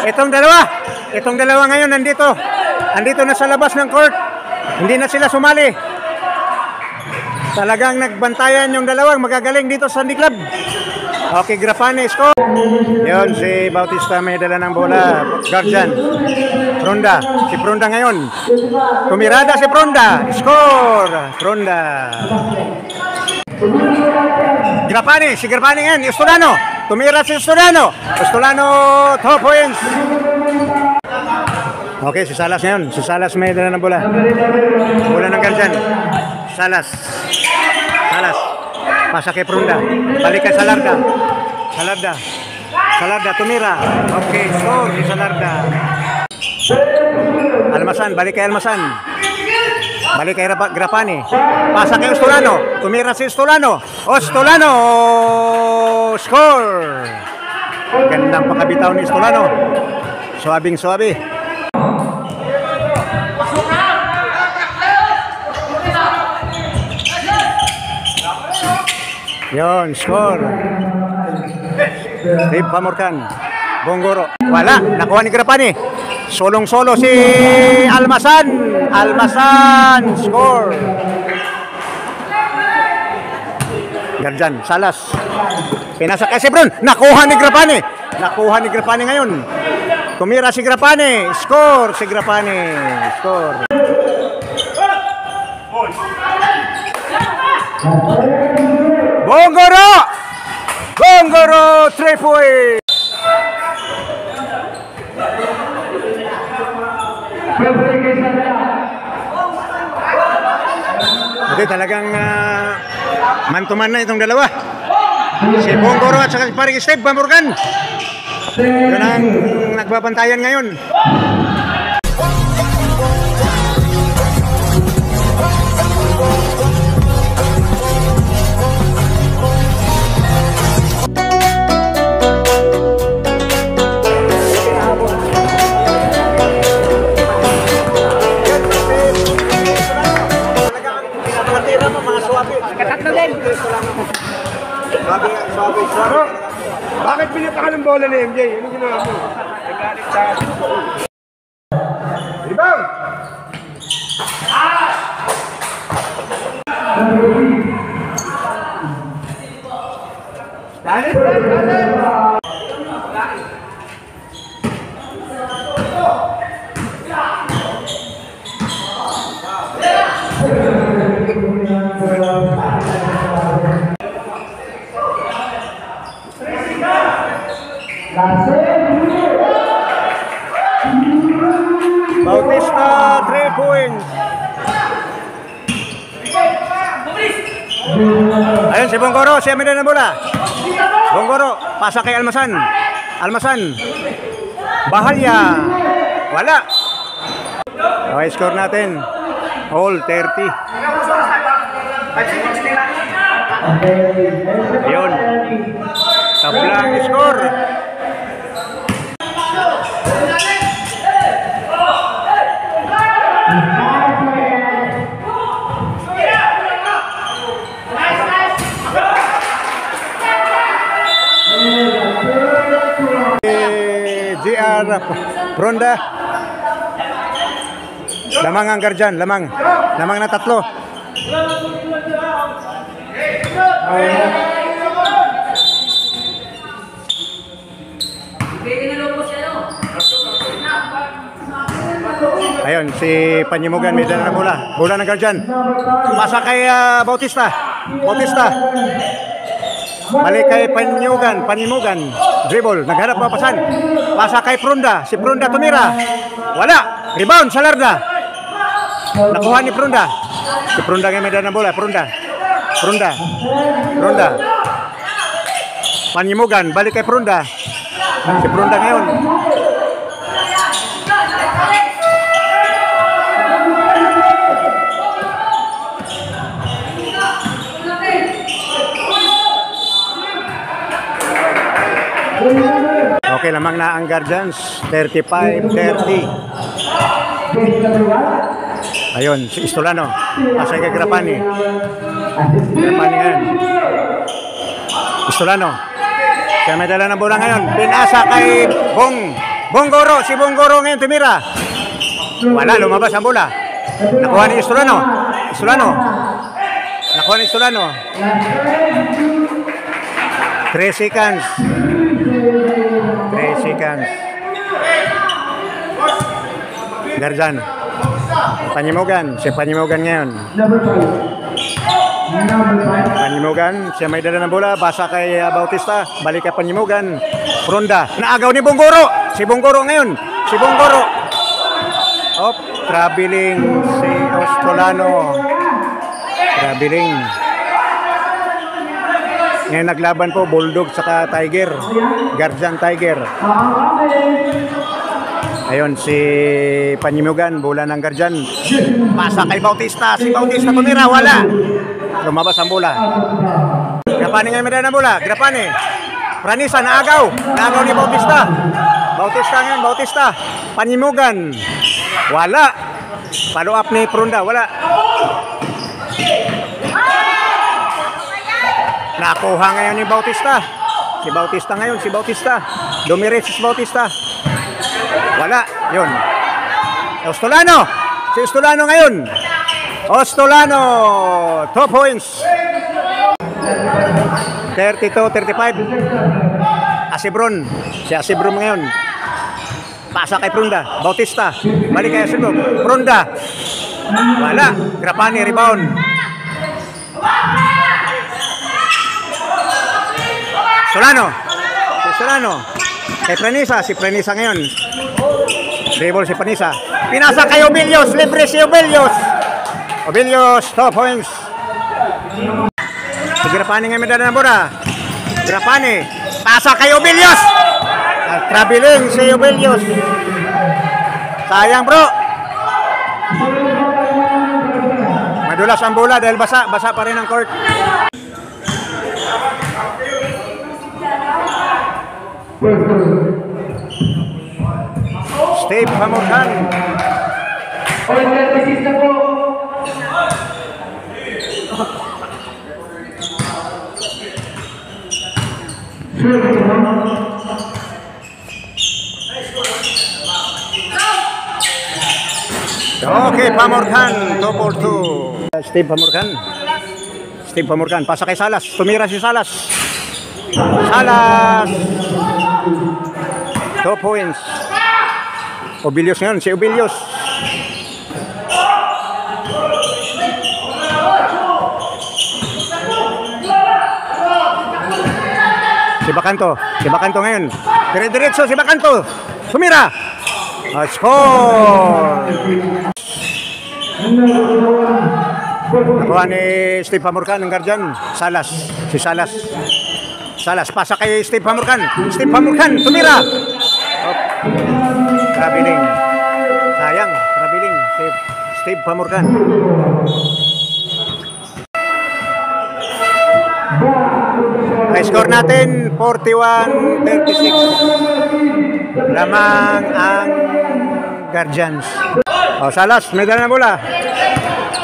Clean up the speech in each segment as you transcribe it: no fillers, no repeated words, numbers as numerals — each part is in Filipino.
Itong dalawa ngayon nandito na sa labas ng court. Hindi na sila sumali. Talagang nagbantayan yung dalawang magagaling dito sa Sandy Club. Okay, Grapani, score. Yun, si Bautista may dala ng bola. Guardian. Fronda. Si Fronda ngayon. Tumirada si Fronda. Score. Fronda. Grapani. Si Grapani ngayon. Estolano. Tumira si Estolano. Estolano, 2 points. Okay, si Salas ngayon. Si Salas may dala ng bola. Bola ng Guardian. Salas. Pasa kay Fronda. Balik kay Salarda. Salarda tumira. Okay, score si Salarda. Almasan, balik kay Almasan. Balik kay Grapani. Pasa kay Estolano. Tumira si Estolano. Estolano! Score! Gandang pakabitaw ni Estolano. Suwabing-suwabi. Yon, score. Steve Pamorcan. Bonggoro. Wala, nakuha ni Grapani. Solong-solo si Almasan. Score. Guardian, Salas. Pinasa kay Sebron. Nakuha ni Grapani ngayon. Tumira si Grapani. Score si Grapani. Score. Bonggoro 3 points. Hindi talagang man-to-man na itong dalawa. Si Bonggoro at saka si Paring Steve Pamorcan. Yun ang nagbabantayan ngayon. Bakit pinita ka ng bola ni MJ? Ano ginawa mo? Nagalit sa akin. Rebound! Bautista 3 points. Ayun si Bonggoro, siya may dala ng bola. Bonggoro, pasa kay Almasan. Bahalya. Wala. Okay, score natin. All 30. Ayun. Tablang score. JR Fronda. Lamang ang Guardian, lamang na 3. Ayun, si Panyimugan may dala ng bola. Bola ng Guardian. Pasa kay Bautista. Balik kay Panyimugan. Dribble, nagharap papasan. Pasa kay Fronda. Si Fronda tumira. Wala. Rebound, Salarda. Nakuha ni Fronda. Si Fronda ngayon may dala ng bola. Fronda. Panyimugan, balik kay Fronda. Si Fronda ngayon. Okay, lamang na ang Guardians. 35-30. Ayun, si Estolano. Pasay kay Grapani. Yan. Estolano. Kaya may dala ng bola ngayon. Pinasa kay Bonggoro, si Bonggoro ngayon tumira. Wala, lumabas ang bola. Nakuha ni Estolano. Nakuha ni Estolano. 3 seconds. 3 seconds. Garzan. Si Panyimugan ngayon. Panyimugan, siya may dala ng bola, basa kay Bautista, balik kay Panyimugan. Ronda, naagaw ni Bonggoro. Si Bonggoro ngayon. Traveling si Estolano. Traveling. Ngayon naglaban po Bulldog saka Tiger. Garzan Tiger. Ayun si Panyimugan, bola ng Garzan. Pasa kay Bautista. Si Bautista tumira, wala. Lumabas ang bola. Grapani ngayon medal ng bola. Grapani. Pranisa, naagaw. Naagaw ni Bautista. Bautista. Panyimugan. Wala. Follow up ni Prunda, wala. Nakuha ngayon ni Bautista. Si Bautista. Dumiretso si Bautista. Wala. Yun. Estolano. Si Estolano ngayon. Estolano. 2 points. 32-35. Asibron. Si Asibron ngayon. Pasa kay Prunda. Bautista. Balik kay Asibron. Prunda. Wala. Grapani rebound. Estolano. Kay Pranisa. Si Pranisa ngayon. Dribble si Pranisa. Pinasa kay Obilios. Libre si Obilios. 2 points. Si Grapani ngayon medal ng bola. Grapani. Pasa kay Obilios. Traveling si Obilios. Sayang bro. Madulas ang bola dahil basa pa rin ang court. Steve Pamorkan. Okay, Pamorkan, double 2. Steve Pamorkan, pasa kay Salas. Tumira si Salas. 2 points. Obilios ngayon, si Obilios. Si Bacanto ngayon. Dire-diretso si Bacanto. Tumira. Score. Nakuha ni Steve Pamorkan ng Garzan. Si Salas, pasa kay Steve Pamorkan. Tumira. Traveling. Sayang, traveling. Steve Pamorkan. Score natin 41-36. Lamang ang Guardians. Salas, medal na bola.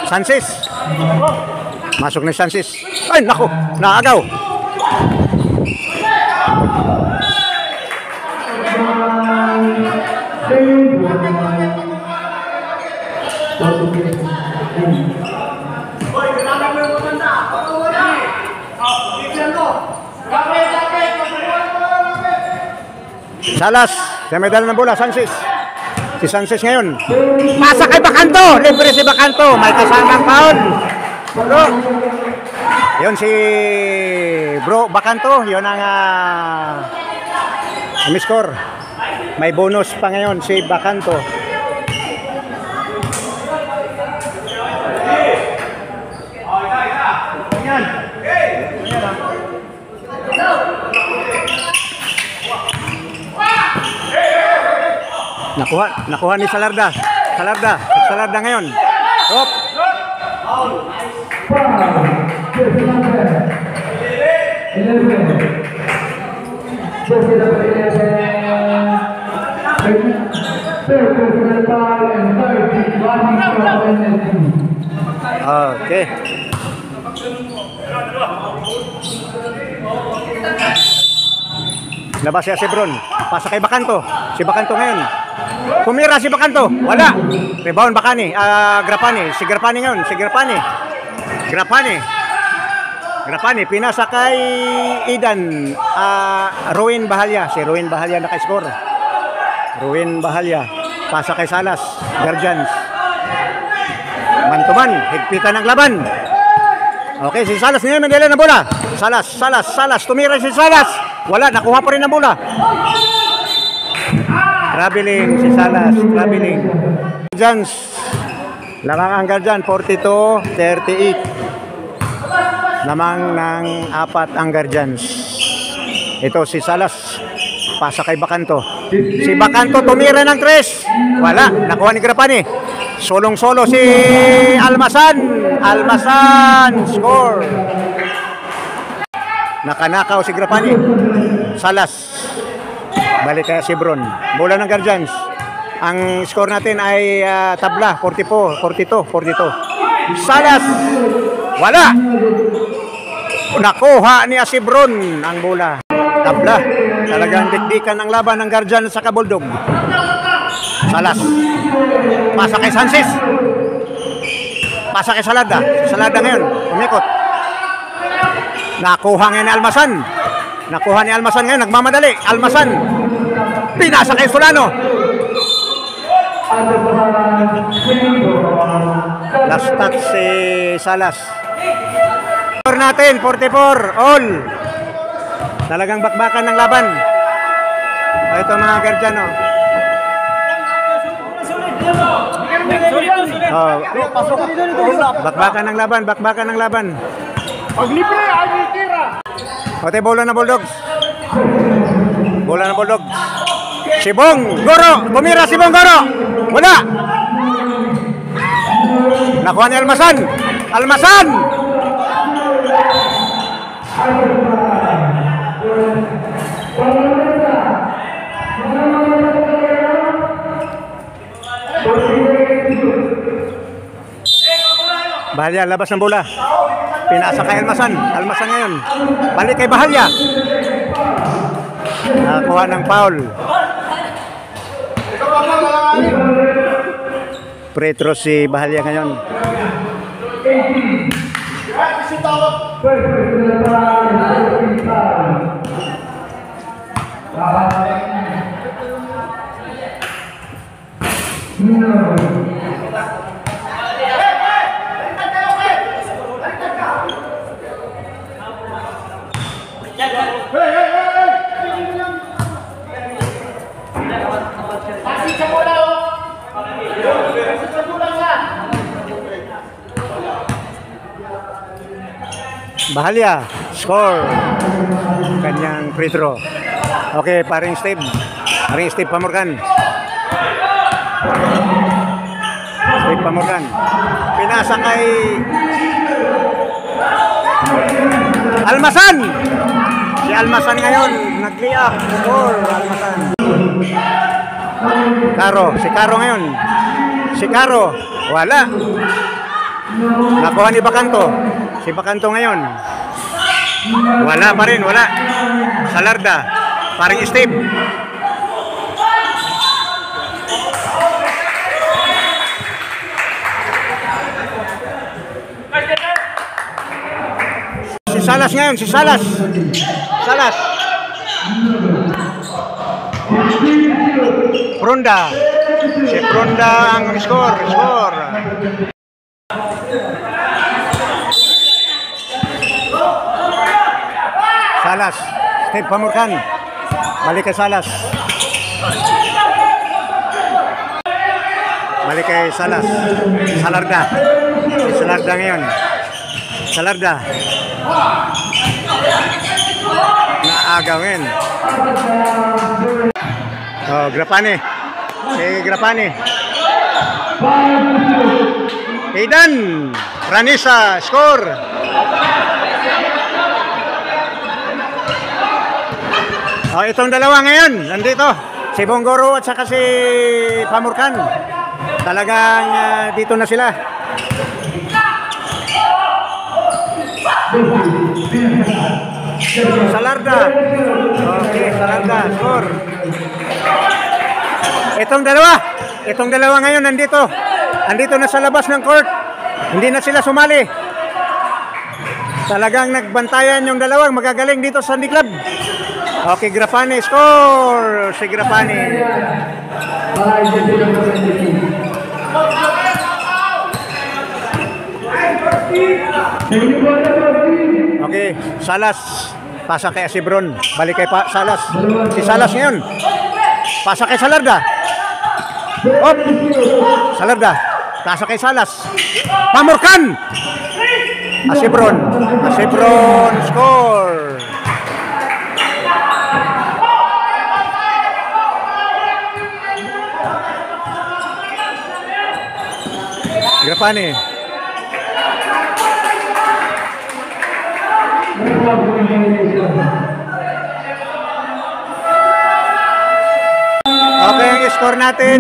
Sanchez. Masok ni Sanchez. Ay, naku, naagaw. Salas, sa medal ng bola, Sanchez. Si Sanchez ngayon. Pasa kay Bacanto. Libre si Bacanto. May kasamang foul. Bro. Yun si Bro Bacanto. Yun ang score. May bonus pa ngayon si Bacanto. Nakuha ni Salarda ngayon. Hop. Okay. Labas si Asibron. Pasa kay Bacanto. Si Bacanto ngayon. Tumira si Bacanto. Wala. Rebound Bacani. Grapani. Si Grapani ngayon. Si Grapani. Grapani. Pinasa kay Idan. Ruin Bahalya. Si Ruin Bahalya naka-score. Ruin Bahalya. Pasa kay Salas. Guardians. Man-to-man. Higpitan ng laban. Okay, si Salas ngayon nagdala ng bola. Salas. Tumira si Salas. Wala, nakuha pa rin ang bola. Traveling si Salas. Guardians. Lamang ang Guardian, 42-38. Lamang ng 4 ang Guardians. Ito si Salas. Pasa kay Bacanto. Si Bacanto tumira ng 3. Wala, nakuha ni Grapani. Solong-solo si Almasan. Score. Nakanakaw si Grapani. Salas. Balik kaya si Bron. Bola ng Guardians. Ang score natin ay tabla. 42. Salas. Wala. Nakuha ni Asibron ang bola. Tabla. Talagang dikdikan ang laban ng Guardians sa Kabuldog. Salas. Pasa kay Sanchez. Pasa kay Salada. Salada ngayon. Umikot. Nakuha ngayon ni Almasan. Ngayon. Nagmamadali. Almasan. Pinasa kay Solano. Last touch si Salas. Score natin. 44. All. Talagang bakbakan ng laban. Ito mga Guardiano. Bakbakan ng laban. Paglibre, ay tira. Ote, bola na Bulldogs. Si Bong Goro. Tumira si Bong Goro. Wala. Nakuha ni Almasan. Bahalya, labas ng bola. Pinasa kay Almasan ngayon. Balik kay Bahalya. Nakuha ng foul. Pretro si Bahalya ngayon. Bahalya, score. Kanyang free throw. Okay, paring Steve Pamorgan. Pinasa kay Almasan. Si Almasan ngayon nag-liak. Score, Almasan. Si Caro ngayon. Wala. Nakuha ni Bacanto. Si Bacanto ngayon. Wala pa rin. Salarda. Paring Steve. Si Salas ngayon. Salas. Prunda. Si Prunda ang score. Salas, Steve Pamorgan. Balik kay Salas. Salarda. Si Salarda ngayon. Naagawin. Grapani. Si Grapani. Idan. Ranisa, score. Itong dalawa ngayon, nandito. Si Bonggoro at saka si Pamorgan. Talagang dito na sila. Salarda. Okay, Salarda. Score. Itong dalawa ngayon nandito. Andito na sa labas ng court. Hindi na sila sumali. Talagang nagbantayan yung dalawang magagaling dito sa Sandy Club. Okay, Grapane score. Si Grapane. Okay, Salas. Pasa kay Asibron. Balik kay Salas. Si Salas ngayon. Pasa kay Salarda. Op! Salarda. Pasa kay Salas. Pamorkan! Asibron. Asibron score. Grapane. Okay, ang score natin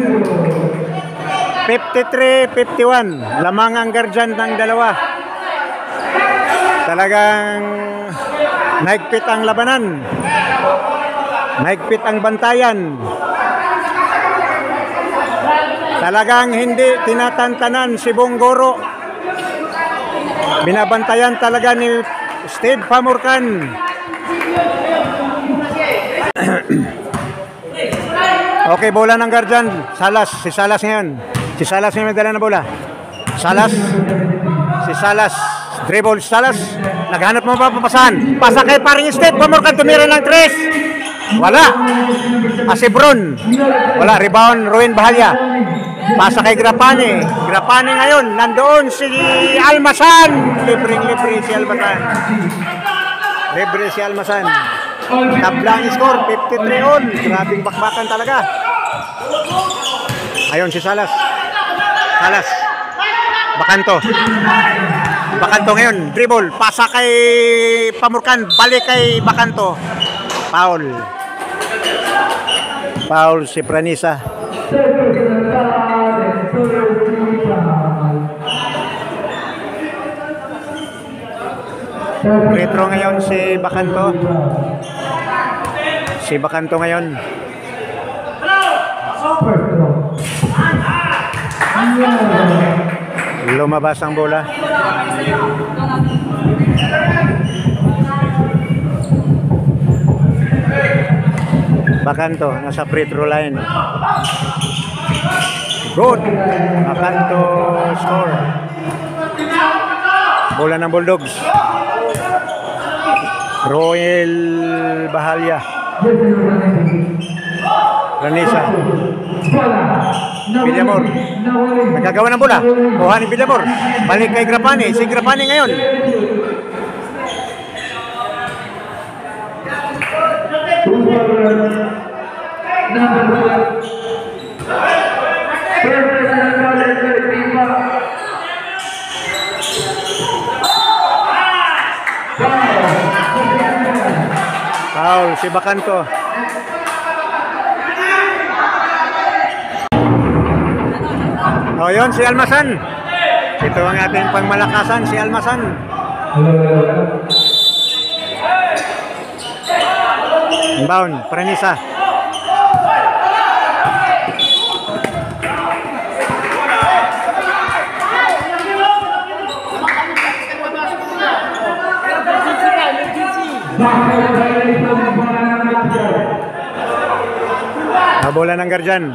53-51. Lamang ang guardian ng dalawa. Talagang naigpit ang labanan. Naigpit ang bantayan. Talagang hindi tinatantanan si Bonggoro. Binabantayan talaga ni Steve Pamorkan. Okay, bola ng guardian. Salas. Si Salas ngayon. Si Salas ngayon may dala na bola. Salas. Si Salas. Dribble Salas. Naghanap mo pa papasahan. Pasa kay paring Steve Pamorkan. Tumira ng 3. Wala. Asibron. Wala. Rebound. Ruin Bahalya. Pasa kay Grapane. Grapane ngayon. Nandoon si Almasan. Libre si Almasan. Libre si Almasan. Tablang score. 53 all. Grabing bakbakan talaga. Ayun si Salas. Salas. Bakanto. Bakanto ngayon. Dribble. Pasa kay Pamorkan. Balik kay Bakanto. Foul. Foul si Pranisa. Retro ngayon si Bakanto. Si Bakanto ngayon. Lumabas ang bola. Bakanto nasa free throw line. Good. Bakanto score. Bola ng Bulldogs. Royal Bahalya. Ranisa. Villamor. Nagagawa ng bola. Kuha ni Villamor. Balik kay Grapane. Si Grapane ngayon. Foul si Bakanto. O yun, si Almasan. Ito ang ating pangmalakasan, si Almasan. Inbound, Pranisa. Bola ng guardian.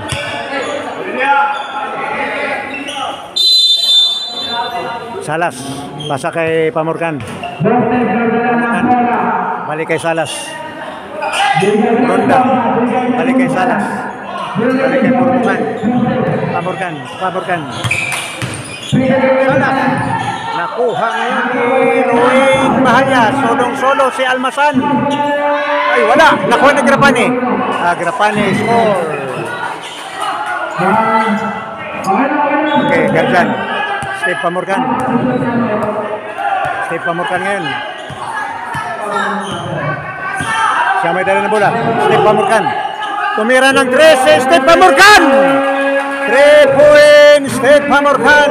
Salas, pasa kay Pamorkan. Balik kay Salas. Ronda, balik kay Salas. Balik kay Pamorkan. Pamorkan. Salas. Nakuha ngayon ni Ruin Bahalya. Solong-solo si Almasan. Ay, wala. Nakuha ni Grapane. Grapane score. Okay, guardian. Steve Pamorkan. Steve Pamorkan ngayon. Siya may dala na bola. Steve Pamorkan. Tumira ng 3 si Steve Pamorkan. 3 points Steve Pamorkan.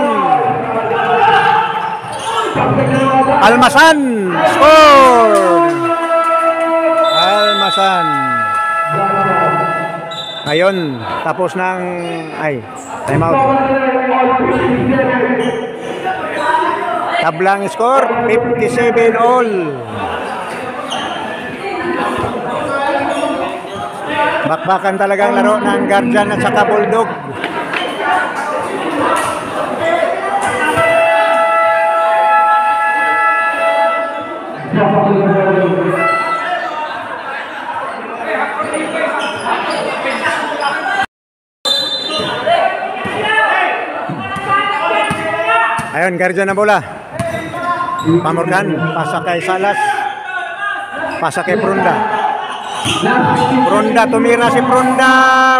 Almasan score. Almasan. Ngayon, tapos ng... Ay, time out. Tablang score, 57 all. Bakbakan talagang laro ng Guardian at saka Bulldog. Ayun, Guardian na bola. Pamorgan, pasa kay Salas. Pasa kay Prunda. Prunda, tumira si Prunda.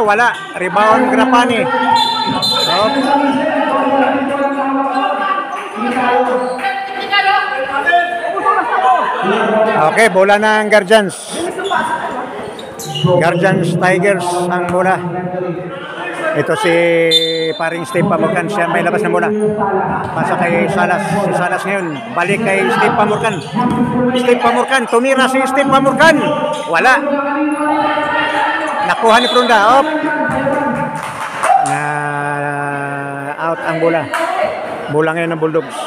Wala. Rebound, Grapani. Okay, bola ng Guardians. Guardians Tigers ang bola. Ito si paring Steve Pamorgan, siya may labas ng bola. Pasa kay Salas. Si Salas ngayon, balik kay Steve Pamorgan. Steve Pamorgan, tumira si Steve Pamorgan. Wala. Nakuha ni Prunda. Na out ang bola. Bola ngayon ng Bulldogs.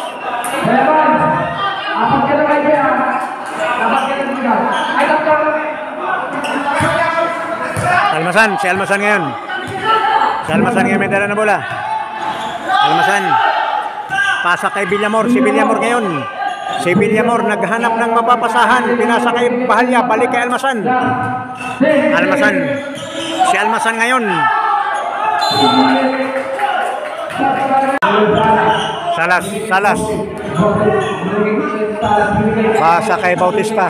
Almasan, si Almasan ngayon. Si Almasan ngayon may dala na bola. Almasan. Pasa kay Villamor. Si Villamor ngayon. Si Villamor naghanap ng mapapasahan. Pinasa kay Bahalya. Balik kay Almasan. Almasan. Si Almasan ngayon. Salas. Salas. Pasa kay Bautista.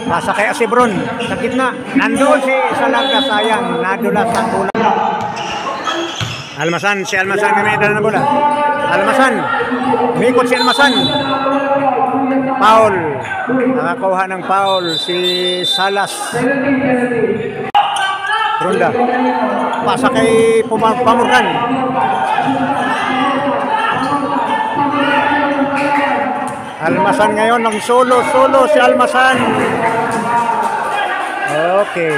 Pasa kay Asibron. Sa gitna. Nandoon si Salarga, sayang. Nadulas ang bola. Almasan. Si Almasan may dala na bola. Almasan. Mikot si Almasan. Foul. Nakakuha ng foul si Salas. Ronda. Pasa kay Pamorgan. Almasan ngayon ng solo si Almasan. Okay.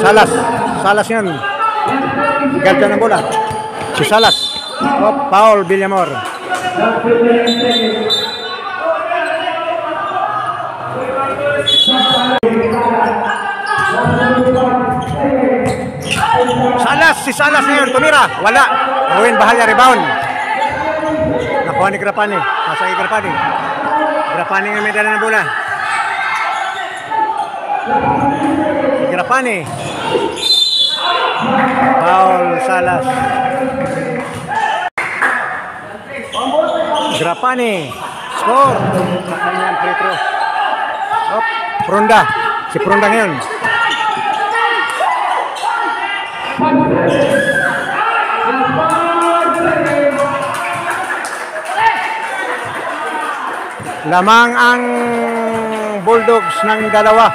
Salas yan. Ganda ng bola. Si Salas. Foul, Villamor. Si Salas ngayon, tumira. Wala. Ruin Bahalya, rebound. Nakuha ni Grapani. Nasa kay Grapani. Grapani nga may dala ng bola. Si Grapani. Foul, Salas. Grapani. Score. Sa kanyang free throw. Prunda. Si Prunda ngayon. Lamang ang Bulldogs ng dalawa.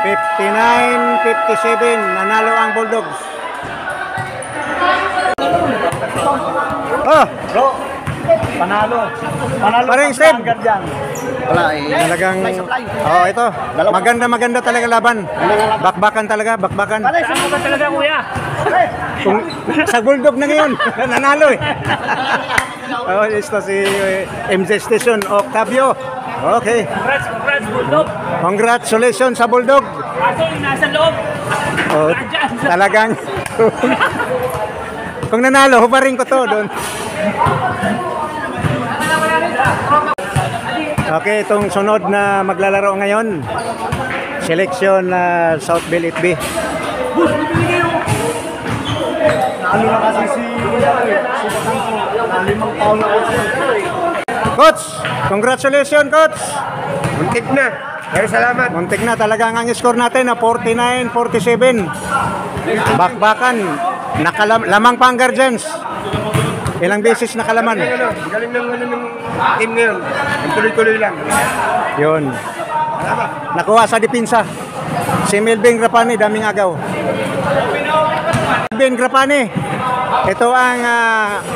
59-57. Nanalo ang Bulldogs. Bro, panalo. Panalo Paring Steve. Wala eh. Talagang, ito. Maganda talaga laban. Bakbakan talaga, bakbakan. Ano ba talaga, kuya? Kung, sa Bulldog na ngayon, nanalo eh. Ito si MZ Station, Octavio. Okay. Congrats, Bulldog. Congratulations sa Bulldog. Kaso yung nasa loob. Talagang, kung nanalo, hubarin ko to doon. Okay, itong sunod na maglalaro ngayon. Selection na Southville 8B. Coach, congratulations Coach. Muntik na. Pero salamat. Muntik na talaga ang score natin na 49-47. Bakbakan. Lamang pa ang Guardians. Ilang beses nakalaman. Galing ng team ngayon. Tuloy-tuloy lang. Yun. Nakuha sa dipinsa. Si Melvin Grapani, daming agaw. Melvin Grapani. Ito ang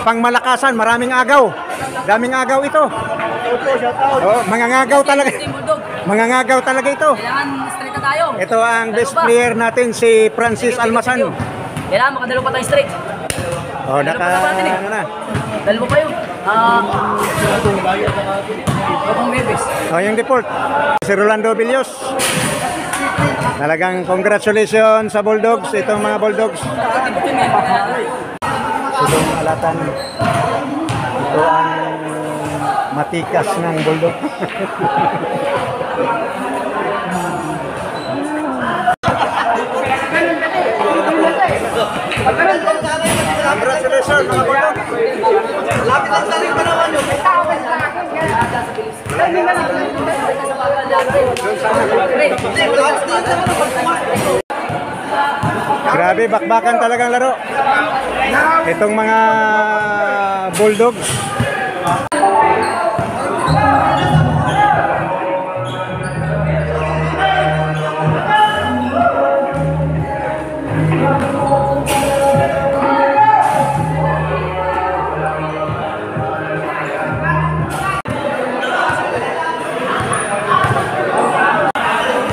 pangmalakasan, maraming agaw. Daming agaw ito. Oh, mangangagaw talaga. Team Bulldog. Mangangagaw talaga ito. Kailangan straight na tayo. Ito ang best player natin, si Francis Almasan. Kailangan makadalo pa tayo straight. Oh, ano na. Dalawa pa yun. Bagong Mebes. Oh, yung deport. Si Rolando Villos. Talagang congratulations sa Bulldogs. Itong mga Bulldogs. Silong Alatan. Ito ang matikas ng Bulldog. Congratulations mga Bulldog. Lapit ang taling pa naman yun. Grabe, bakbakan talagang laro. Itong mga Bulldogs.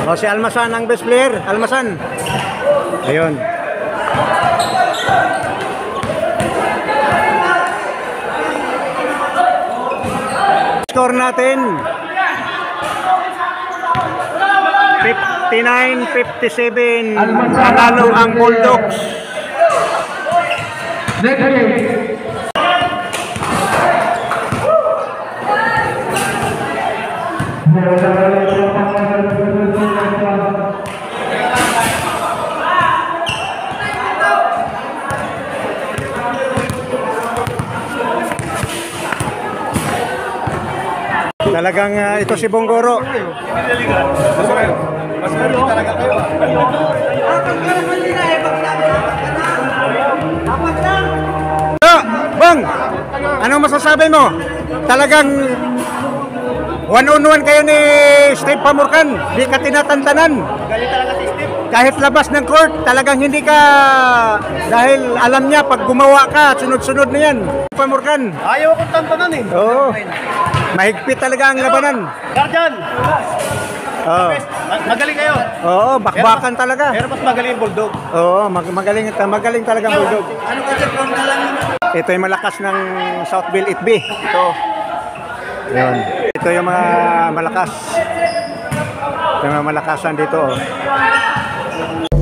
O, si Almasan ang best player. Almasan. Ayun. Score natin 59-57. Panalo ang Bulldogs. Talagang ito si Bonggoro. Bang, anong masasabi mo? Talagang one-on-one kayo ni Steve Pamurkan. Di ka tinatantanan. Kahit labas ng court, talagang hindi ka, dahil alam niya pag gumawa ka, sunod-sunod na yan. Pamurkan. Ayaw akong tantanan eh. Oo. Mahigpit talaga ang labanan. Guardian, Oo. magaling kayo. Oo, bakbakan talaga. Pero mas magaling yung Bulldog. Oo, magaling talaga ang Bulldog. Ano kasi from na lang Ito yung malakas ng Southville 8B. Ito. Yun. Ito yung mga malakas. Ito yung mga malakasan dito. Oh.